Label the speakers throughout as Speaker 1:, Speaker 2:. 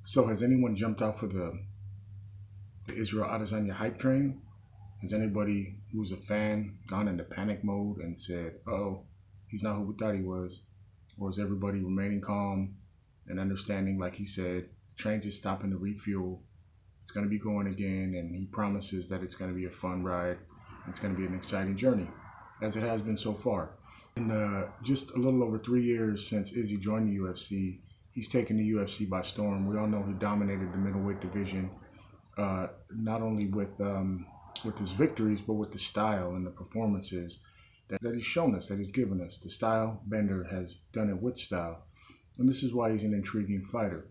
Speaker 1: So has anyone jumped off of the Israel Adesanya hype train? Has anybody who's a fan gone into panic mode and said, "Oh, he's not who we thought he was"? Or is everybody remaining calm and understanding, like he said, the train just stopping to refuel, it's going to be going again, and he promises that it's going to be a fun ride, it's going to be an exciting journey, as it has been so far. In just a little over 3 years since Izzy joined the UFC, he's taken the UFC by storm. We all know he dominated the middleweight division, not only with his victories, but with the style and the performances that he's shown us, that he's given us. The style bender has done it with style, and this is why he's an intriguing fighter.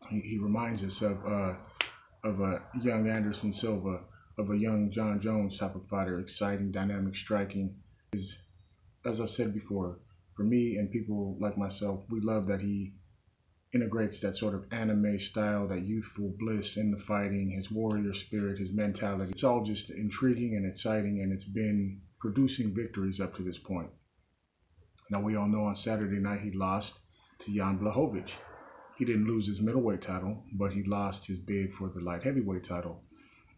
Speaker 1: He reminds us of a young Anderson Silva, of a young John Jones type of fighter, exciting, dynamic striking. As I've said before, for me and people like myself, we love that he integrates that sort of anime style, that youthful bliss in the fighting, his warrior spirit, his mentality. It's all just intriguing and exciting, and it's been producing victories up to this point. Now, we all know on Saturday night he lost to Jan Blachowicz. He didn't lose his middleweight title, but he lost his bid for the light heavyweight title.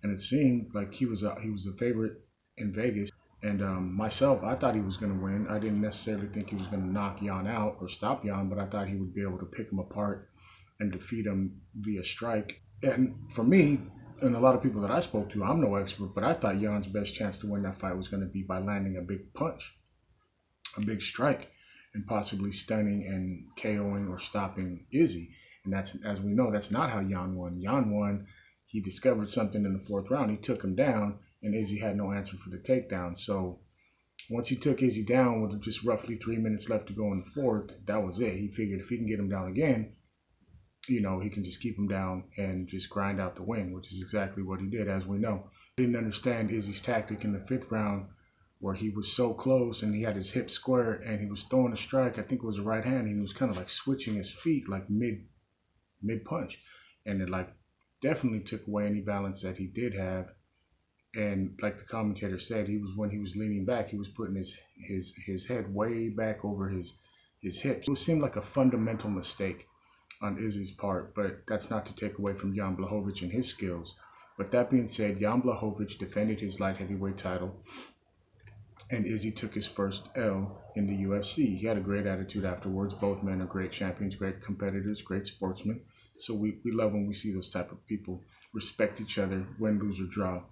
Speaker 1: And it seemed like he was the favorite in Vegas. And myself, I thought he was going to win. I didn't necessarily think he was going to knock Jan out or stop Jan, but I thought he would be able to pick him apart and defeat him via strike. And for me, and a lot of people that I spoke to, I'm no expert, but I thought Jan's best chance to win that fight was going to be by landing a big punch, a big strike, and possibly stunning and KOing or stopping Izzy. And that's, as we know, that's not how Jan won. Jan won, he discovered something in the fourth round. He took him down, and Izzy had no answer for the takedown. So once he took Izzy down with just roughly 3 minutes left to go in the fourth, that was it. He figured if he can get him down again, he can just keep him down and just grind out the win, which is exactly what he did, as we know. I didn't understand Izzy's tactic in the fifth round, where he was so close and he had his hip square and he was throwing a strike. I think it was a right hand, and he was kind of like switching his feet like mid punch, and it like definitely took away any balance that he did have. And like the commentator said, when he was leaning back, he was putting his head way back over his hips. It seemed like a fundamental mistake on Izzy's part, but that's not to take away from Jan Blachowicz and his skills. But that being said, Jan Blachowicz defended his light heavyweight title, and Izzy took his first L in the UFC. He had a great attitude afterwards. Both men are great champions, great competitors, great sportsmen. So we love when we see those type of people respect each other, win, lose, or draw.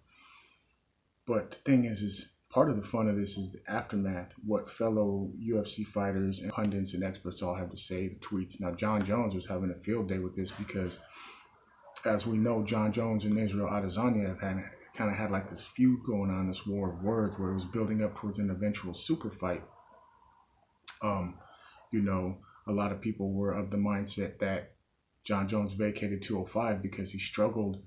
Speaker 1: But the thing is part of the fun of this is the aftermath, what fellow UFC fighters and pundits and experts all have to say, the tweets. Now, John Jones was having a field day with this because, as we know, John Jones and Israel Adesanya have kind of had like this feud going on, this war of words, where it was building up towards an eventual super fight. A lot of people were of the mindset that John Jones vacated 205 because he struggled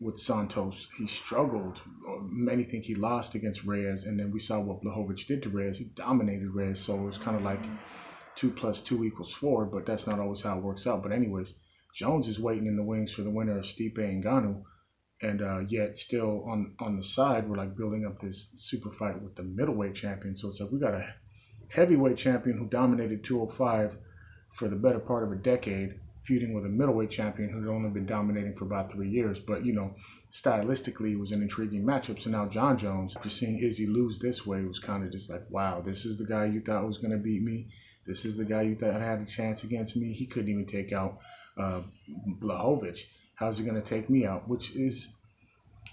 Speaker 1: with Santos. He struggled. Many think he lost against Reyes, and then we saw what Blachowicz did to Reyes. He dominated Reyes, so it was kind of like 2 + 2 = 4, but that's not always how it works out. But anyways, Jones is waiting in the wings for the winner of Stipe and Ngannou, and yet still on the side, we're like building up this super fight with the middleweight champion. So it's like we got a heavyweight champion who dominated 205 for the better part of a decade, feuding with a middleweight champion who'd only been dominating for about 3 years. But, stylistically, it was an intriguing matchup. So now John Jones, after seeing Izzy lose this way, was kind of just like, wow, this is the guy you thought was going to beat me. This is the guy you thought had a chance against me. He couldn't even take out Blachowicz. How's he going to take me out? Which is,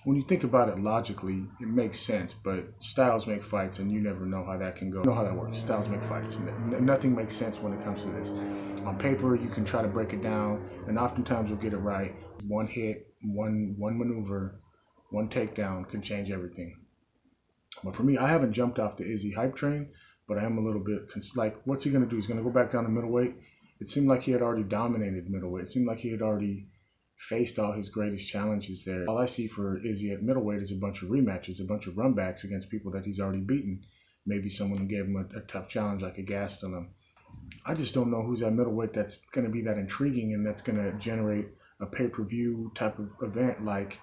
Speaker 1: when you think about it logically, it makes sense. But styles make fights, and you never know how that can go. You know how that works. Styles make fights. Nothing makes sense when it comes to this. On paper, you can try to break it down, and oftentimes you'll get it right. One hit, one maneuver, one takedown can change everything. But for me, I haven't jumped off the Izzy hype train, but I am a little bit like, what's he going to do? He's going to go back down to middleweight? It seemed like he had already dominated middleweight. It seemed like he had already faced all his greatest challenges there. All I see for Izzy at middleweight is a bunch of rematches, a bunch of runbacks against people that he's already beaten. Maybe someone who gave him a tough challenge like a Gastelum. I just don't know who's at middleweight that's going to be that intriguing and that's going to generate a pay-per-view type of event like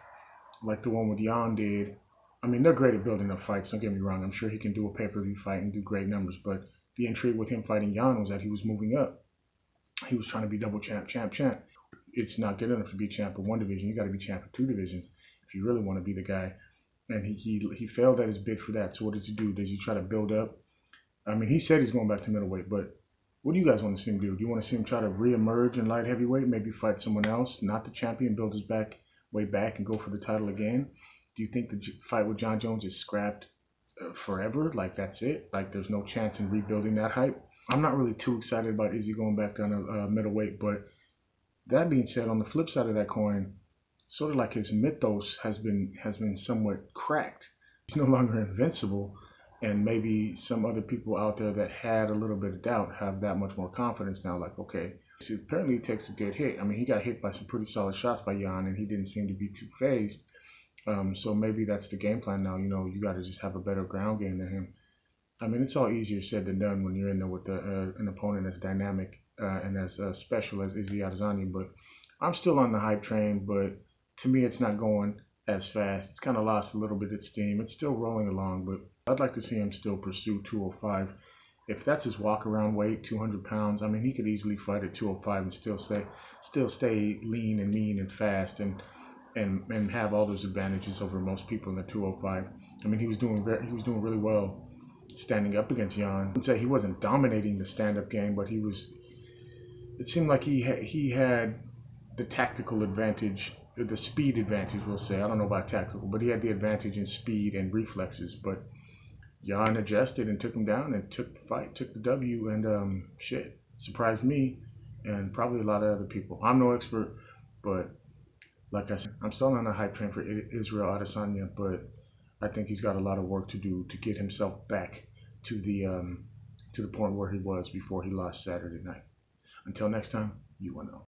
Speaker 1: the one with Jan did. I mean, they're great at building up fights, don't get me wrong. I'm sure he can do a pay-per-view fight and do great numbers, but the intrigue with him fighting Jan was that he was moving up. He was trying to be double champ. it's not good enough to be champ of one division. You got to be champ of two divisions if you really want to be the guy. And he failed at his bid for that. So what does he do? Does he try to build up? I mean, he said he's going back to middleweight, but what do you guys want to see him do? Do you want to see him try to reemerge in light heavyweight, maybe fight someone else, not the champion, build his way back and go for the title again? Do you think the fight with John Jones is scrapped forever? Like, that's it? Like, there's no chance in rebuilding that hype? I'm not really too excited about Izzy going back down to middleweight, but that being said, on the flip side of that coin, sort of like his mythos has been somewhat cracked. He's no longer invincible, and maybe some other people out there that had a little bit of doubt have that much more confidence now. Like, okay, see, apparently it takes a good hit. I mean, he got hit by some pretty solid shots by Jan, and he didn't seem to be too phased. So maybe that's the game plan now. You know, you got to just have a better ground game than him. I mean, it's all easier said than done when you're in there with an opponent as dynamic and as special as Israel Adesanya. But I'm still on the hype train, but to me, it's not going as fast. It's kind of lost a little bit of steam. It's still rolling along, but I'd like to see him still pursue 205. If that's his walk-around weight, 200 pounds, I mean, he could easily fight at 205 and still stay lean and mean and fast and have all those advantages over most people in the 205. I mean, he was doing really well standing up against Jan. I wouldn't say he wasn't dominating the stand-up game, but it seemed like he had the tactical advantage, the speed advantage, we'll say. I don't know about tactical, but he had the advantage in speed and reflexes. But Jan adjusted and took him down and took the fight, took the W, and surprised me and probably a lot of other people. I'm no expert, but like I said, I'm still on a hype train for Israel Adesanya, but I think he's got a lot of work to do to get himself back to the point where he was before he lost Saturday night. Until next time, you will know.